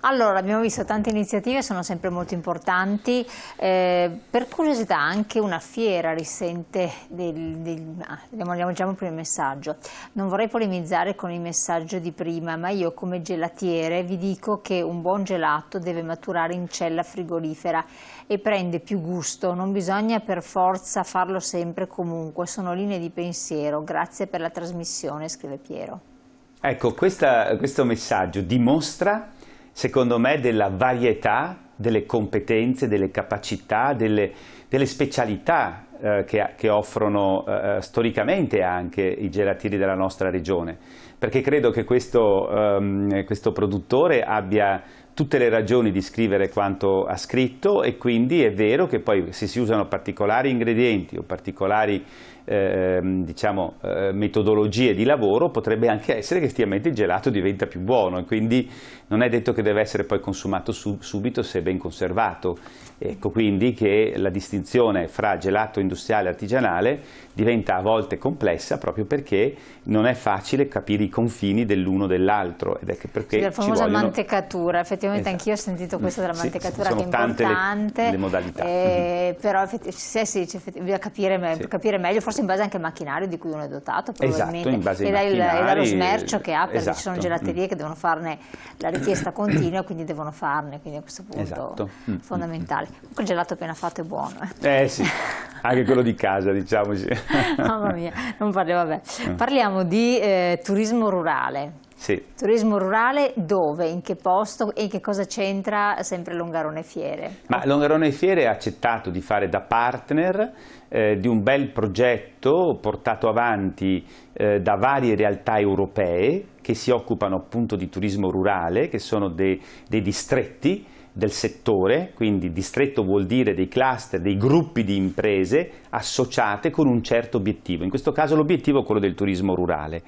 Allora, abbiamo visto tante iniziative, sono sempre molto importanti. Per curiosità, anche una fiera risente leggiamo il primo messaggio. Non vorrei polemizzare con il messaggio di prima, ma io come gelatiere vi dico che un buon gelato deve maturare in cella frigorifera e prende più gusto, non bisogna per forza farlo sempre comunque, sono linee di pensiero. Grazie per la trasmissione, scrive Piero. Ecco, questo messaggio dimostra, secondo me, della varietà delle competenze, delle capacità, delle specialità che offrono storicamente anche i gelatieri della nostra regione, perché credo che questo produttore abbia tutte le ragioni di scrivere quanto ha scritto, e quindi è vero che poi se si usano particolari ingredienti o particolari metodologie di lavoro, potrebbe anche essere che effettivamente il gelato diventa più buono, e quindi non è detto che deve essere poi consumato subito se ben conservato. Ecco quindi che la distinzione fra gelato industriale e artigianale diventa a volte complessa, proprio perché non è facile capire i confini dell'uno dell'altro, ed è che perché la famosa mantecatura, effettivamente anch'io ho sentito questa della mantecatura, che è importante, le modalità. Però bisogna capire meglio, forse in base anche al macchinario di cui uno è dotato, probabilmente, in base e dallo smercio che ha, perché esatto. ci sono gelaterie che devono farne la richiesta continua, quindi devono farne, quindi a questo punto fondamentale. Comunque il gelato appena fatto è buono. Sì, anche quello di casa, diciamoci. Mamma mia, non vabbè. Parliamo di turismo rurale. Sì. Turismo rurale dove, in che posto e in che cosa c'entra sempre Longarone Fiere? Ma Longarone Fiere ha accettato di fare da partner di un bel progetto portato avanti da varie realtà europee che si occupano appunto di turismo rurale, che sono dei distretti del settore. Quindi distretto vuol dire dei cluster, dei gruppi di imprese associate con un certo obiettivo. In questo caso l'obiettivo è quello del turismo rurale.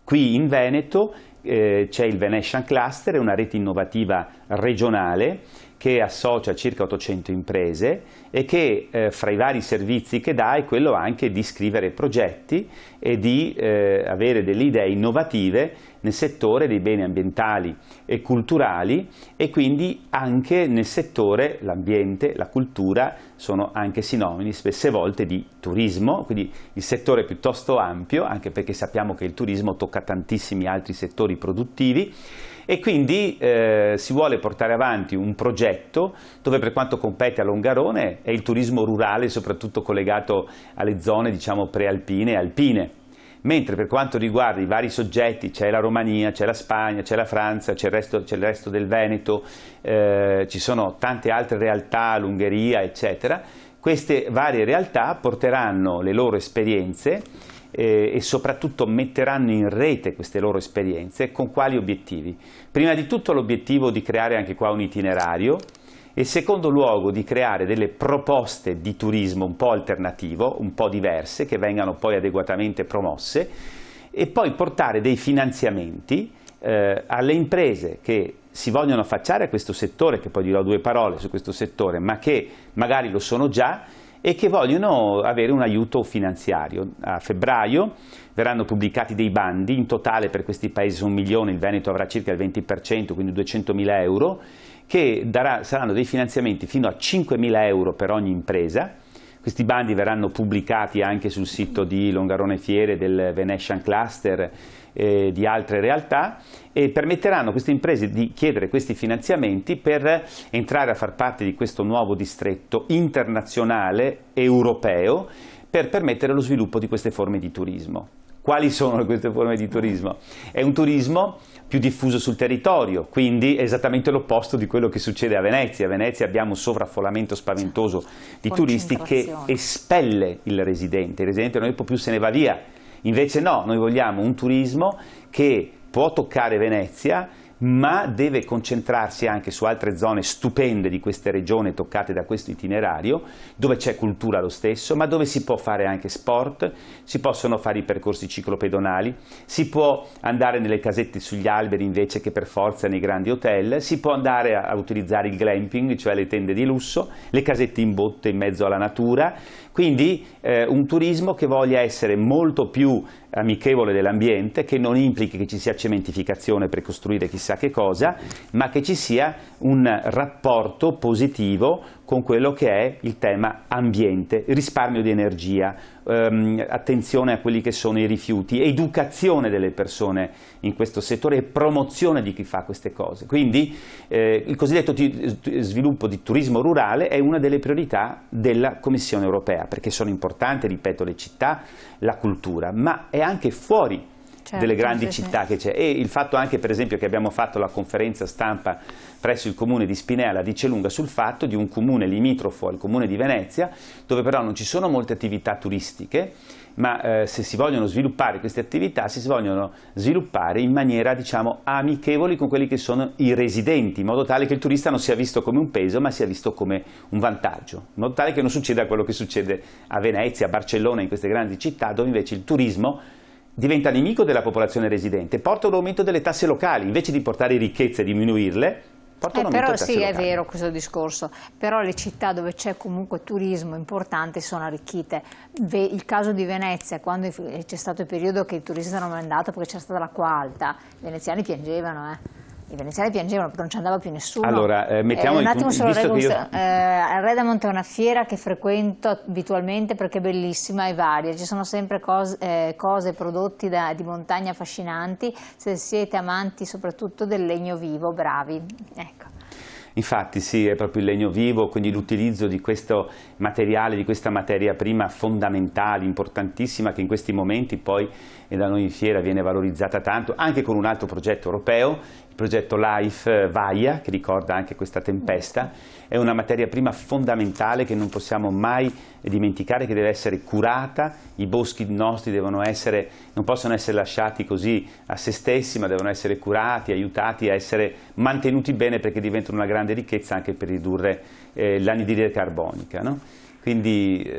Qui in Veneto c'è il Venetian Cluster, è una rete innovativa regionale che associa circa 800 imprese e che fra i vari servizi che dà è quello anche di scrivere progetti e di avere delle idee innovative nel settore dei beni ambientali e culturali, e quindi anche nel settore l'ambiente, la cultura sono anche sinonimi spesse volte di turismo, quindi il settore è piuttosto ampio, anche perché sappiamo che il turismo tocca tantissimi altri settori produttivi. E quindi si vuole portare avanti un progetto dove, per quanto compete a Longarone, è il turismo rurale, soprattutto collegato alle zone, diciamo, prealpine e alpine. Mentre per quanto riguarda i vari soggetti c'è la Romania, c'è la Spagna, c'è la Francia, c'è il resto del Veneto, ci sono tante altre realtà, l'Ungheria, eccetera. Queste varie realtà porteranno le loro esperienze e soprattutto metteranno in rete queste loro esperienze. Con quali obiettivi? Prima di tutto l'obiettivo di creare anche qua un itinerario, e in secondo luogo di creare delle proposte di turismo un po' alternativo, un po' diverse, che vengano poi adeguatamente promosse, e poi portare dei finanziamenti alle imprese che si vogliono affacciare a questo settore, che poi dirò due parole su questo settore, ma che magari lo sono già e che vogliono avere un aiuto finanziario. A febbraio verranno pubblicati dei bandi, in totale per questi paesi sono 1 milione, il Veneto avrà circa il 20%, quindi 200.000 euro, che saranno dei finanziamenti fino a 5.000 euro per ogni impresa. Questi bandi verranno pubblicati anche sul sito di Longarone Fiere, del Venetian Cluster e di altre realtà, e permetteranno a queste imprese di chiedere questi finanziamenti per entrare a far parte di questo nuovo distretto internazionale europeo, per permettere lo sviluppo di queste forme di turismo. Quali sono queste forme di turismo? È un turismo più diffuso sul territorio, quindi è esattamente l'opposto di quello che succede a Venezia. A Venezia abbiamo un sovraffollamento spaventoso di turisti che espelle il residente non può più, se ne va via. Invece no, noi vogliamo un turismo che può toccare Venezia, ma deve concentrarsi anche su altre zone stupende di queste regioni toccate da questo itinerario, dove c'è cultura lo stesso, ma dove si può fare anche sport, si possono fare i percorsi ciclopedonali, si può andare nelle casette sugli alberi invece che per forza nei grandi hotel, si può andare a utilizzare il glamping, cioè le tende di lusso, le casette in botte in mezzo alla natura. Quindi un turismo che voglia essere molto più amichevole dell'ambiente, che non implichi che ci sia cementificazione per costruire chissà che cosa, ma che ci sia un rapporto positivo con quello che è il tema ambiente, risparmio di energia, attenzione a quelli che sono i rifiuti, educazione delle persone in questo settore e promozione di chi fa queste cose. Quindi il cosiddetto sviluppo di turismo rurale è una delle priorità della Commissione europea, perché sono importanti, ripeto, le città, la cultura, ma è anche fuori delle grandi città che c'è, e il fatto anche per esempio che abbiamo fatto la conferenza stampa presso il comune di Spinea la dice lunga sul fatto di un comune limitrofo al comune di Venezia, dove però non ci sono molte attività turistiche, ma se si vogliono sviluppare queste attività si vogliono sviluppare in maniera, diciamo, amichevoli con quelli che sono i residenti, in modo tale che il turista non sia visto come un peso ma sia visto come un vantaggio, in modo tale che non succeda quello che succede a Venezia, a Barcellona, in queste grandi città, dove invece il turismo diventa nemico della popolazione residente, porta un aumento delle tasse locali, invece di portare ricchezze e diminuirle, porta un aumento delle tasse locali. Sì, è vero questo discorso, però le città dove c'è comunque turismo importante sono arricchite. Il caso di Venezia, quando c'è stato il periodo che i turisti non hanno andato perché c'era stata l'acqua alta, i veneziani piangevano, I veneziani piangevano perché non ci andava più nessuno. Allora, mettiamo un attimo solo, Redamont è una fiera che frequento abitualmente perché è bellissima e varia, ci sono sempre cose, prodotti di montagna affascinanti, se siete amanti soprattutto del legno vivo, bravi. Ecco. Infatti sì, è proprio il legno vivo, quindi l'utilizzo di questo materiale, di questa materia prima fondamentale, importantissima, che in questi momenti poi da noi in fiera viene valorizzata tanto, anche con un altro progetto europeo, il progetto LIFE Vaia, che ricorda anche questa tempesta. È una materia prima fondamentale che non possiamo mai dimenticare, che deve essere curata, i boschi nostri non possono essere lasciati così a se stessi, ma devono essere curati, aiutati a essere mantenuti bene, perché diventano una grande ricchezza anche per ridurre l'anidride carbonica, no? Quindi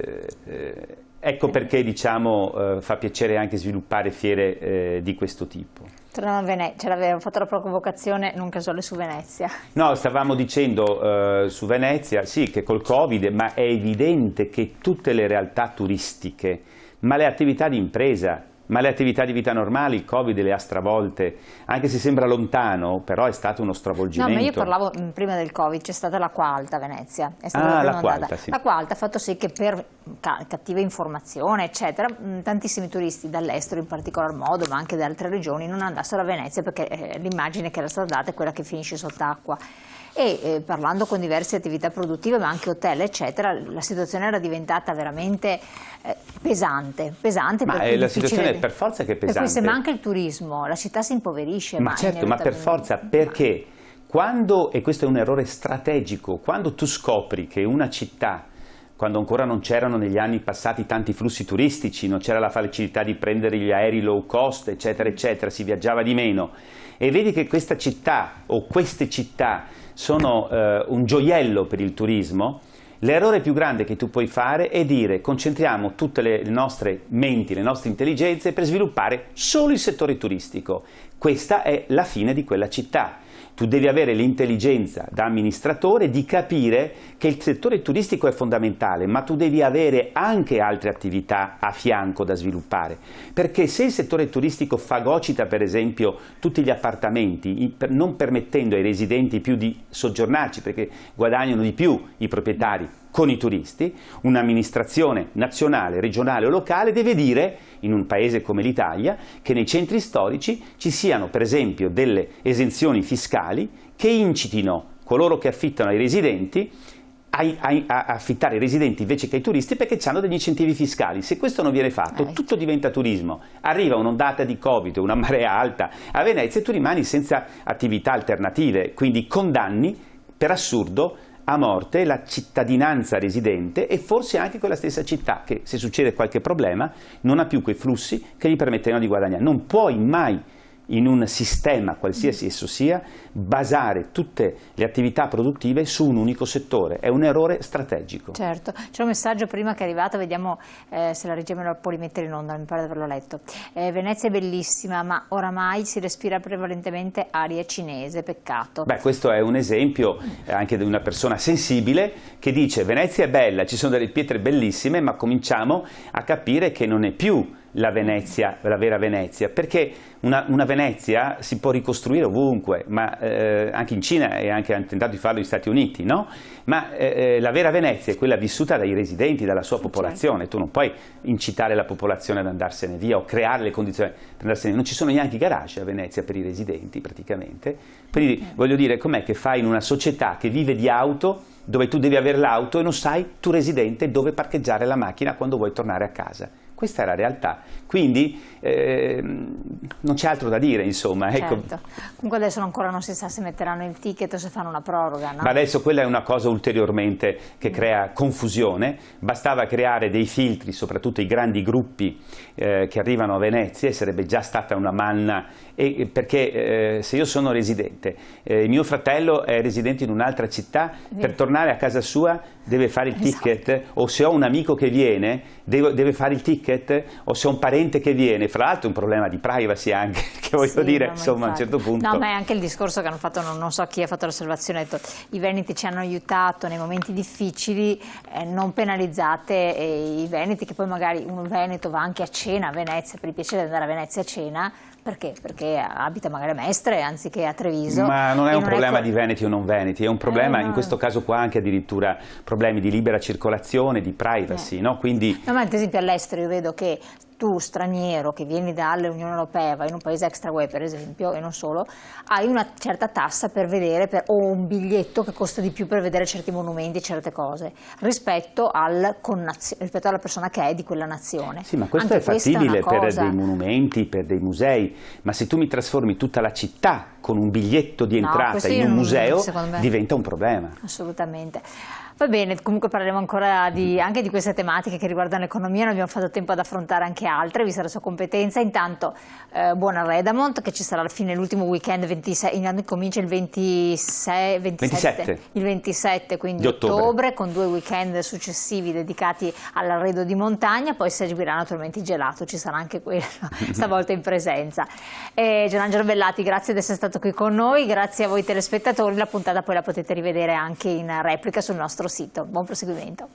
ecco perché, diciamo, fa piacere anche sviluppare fiere di questo tipo. Avevo fatto la provocazione, non casuale, su Venezia. No, stavamo dicendo su Venezia, sì, che col Covid, ma è evidente che tutte le realtà turistiche, ma le attività di impresa, ma le attività di vita normali, il Covid le ha stravolte, anche se sembra lontano, però è stato uno stravolgimento. No, ma io parlavo prima del Covid, c'è stata l'acqua alta a Venezia. È stata l'acqua alta, sì. L'acqua alta ha fatto sì che per cattiva informazione, eccetera, tantissimi turisti dall'estero in particolar modo, ma anche da altre regioni, non andassero a Venezia perché l'immagine che era stata data è quella che finisce sott'acqua. E parlando con diverse attività produttive, ma anche hotel, eccetera, la situazione era diventata veramente pesante. Ma la situazione è per forza che è pesante. Per cui se manca il turismo, la città si impoverisce. Ma certo, ma per forza, perché quando, e questo è un errore strategico, quando tu scopri che una città, quando ancora non c'erano negli anni passati tanti flussi turistici, non c'era la facilità di prendere gli aerei low cost, eccetera, eccetera, si viaggiava di meno, e vedi che questa città o queste città sono un gioiello per il turismo, l'errore più grande che tu puoi fare è dire: concentriamo tutte le nostre menti, le nostre intelligenze per sviluppare solo il settore turistico. Questa è la fine di quella città. Tu devi avere l'intelligenza da amministratore di capire che il settore turistico è fondamentale, ma tu devi avere anche altre attività a fianco da sviluppare, perché se il settore turistico fagocita per esempio tutti gli appartamenti, non permettendo ai residenti più di soggiornarci, perché guadagnano di più i proprietari con i turisti, un'amministrazione nazionale, regionale o locale deve dire, in un paese come l'Italia, che nei centri storici ci siano per esempio delle esenzioni fiscali che incitino coloro che affittano ai residenti a affittare i residenti invece che ai turisti, perché hanno degli incentivi fiscali. Se questo non viene fatto, tutto diventa turismo. Arriva un'ondata di Covid, una marea alta a Venezia e tu rimani senza attività alternative, quindi condanni per assurdo a morte la cittadinanza residente e forse anche quella stessa città che, se succede qualche problema, non ha più quei flussi che gli permettono di guadagnare. Non puoi mai in un sistema, qualsiasi esso sia, basare tutte le attività produttive su un unico settore. È un errore strategico. Certo, c'è un messaggio prima che è arrivato, vediamo se la regia me lo può rimettere in onda, mi pare di averlo letto. Venezia è bellissima, ma oramai si respira prevalentemente aria cinese, peccato. Beh, questo è un esempio anche di una persona sensibile che dice: Venezia è bella, ci sono delle pietre bellissime, ma cominciamo a capire che non è più la Venezia, la vera Venezia, perché una Venezia si può ricostruire ovunque, ma anche in Cina, e anche hanno tentato di farlo negli Stati Uniti, no? Ma la vera Venezia è quella vissuta dai residenti, dalla sua popolazione. Certo. Tu non puoi incitare la popolazione ad andarsene via o creare le condizioni per andarsene via. Non ci sono neanche i garage a Venezia per i residenti praticamente. Quindi voglio dire, com'è che fai in una società che vive di auto, dove tu devi avere l'auto e non sai, tu residente, dove parcheggiare la macchina quando vuoi tornare a casa? Questa è la realtà, quindi non c'è altro da dire, insomma. Ecco. Certo. Comunque adesso ancora non si sa se metteranno il ticket o se fanno una proroga, no? Ma adesso quella è una cosa ulteriormente che crea confusione. Bastava creare dei filtri, soprattutto i grandi gruppi che arrivano a Venezia, e sarebbe già stata una manna, perché se io sono residente, mio fratello è residente in un'altra città, per tornare a casa sua deve fare il ticket, o se ho un amico che viene deve fare il ticket, o se ho un parente che viene. Fra l'altro è un problema di privacy anche, che voglio dire, insomma, a un certo punto. No, ma è anche il discorso che hanno fatto, non so chi ha fatto l'osservazione, ha detto i veneti ci hanno aiutato nei momenti difficili, non penalizzate i veneti, che poi magari un veneto va anche a cena a Venezia, per il piacere di andare a Venezia a cena. Perché? Perché abita magari a Mestre anziché a Treviso. Ma non è un problema di veneti o non veneti, è un problema, in questo caso qua, anche addirittura problemi di libera circolazione, di privacy, no? Quindi... No, ma ad esempio all'estero io vedo che tu straniero che vieni dall'Unione Europea, vai in un paese extra-UE per esempio, e non solo, hai una certa tassa per vedere, o un biglietto che costa di più per vedere certi monumenti e certe cose, rispetto alla persona che è di quella nazione. Sì, ma questo anche è fattibile per dei monumenti, per dei musei, ma se tu mi trasformi tutta la città con un biglietto di entrata in un museo, diventa un problema. Assolutamente. Va bene, comunque parleremo ancora anche di queste tematiche che riguardano l'economia, non abbiamo fatto tempo ad affrontare anche altre, vista la sua competenza. Intanto buona Redamont, che ci sarà alla fine l'ultimo weekend, 26, comincia il 27, il 27 quindi di ottobre, con 2 weekend successivi dedicati all'arredo di montagna, poi seguirà naturalmente il gelato, ci sarà anche quello, stavolta in presenza. Gianangelo Bellati, grazie di essere stato qui con noi, grazie a voi telespettatori, la puntata poi la potete rivedere anche in replica sul nostro sito. Buon proseguimento.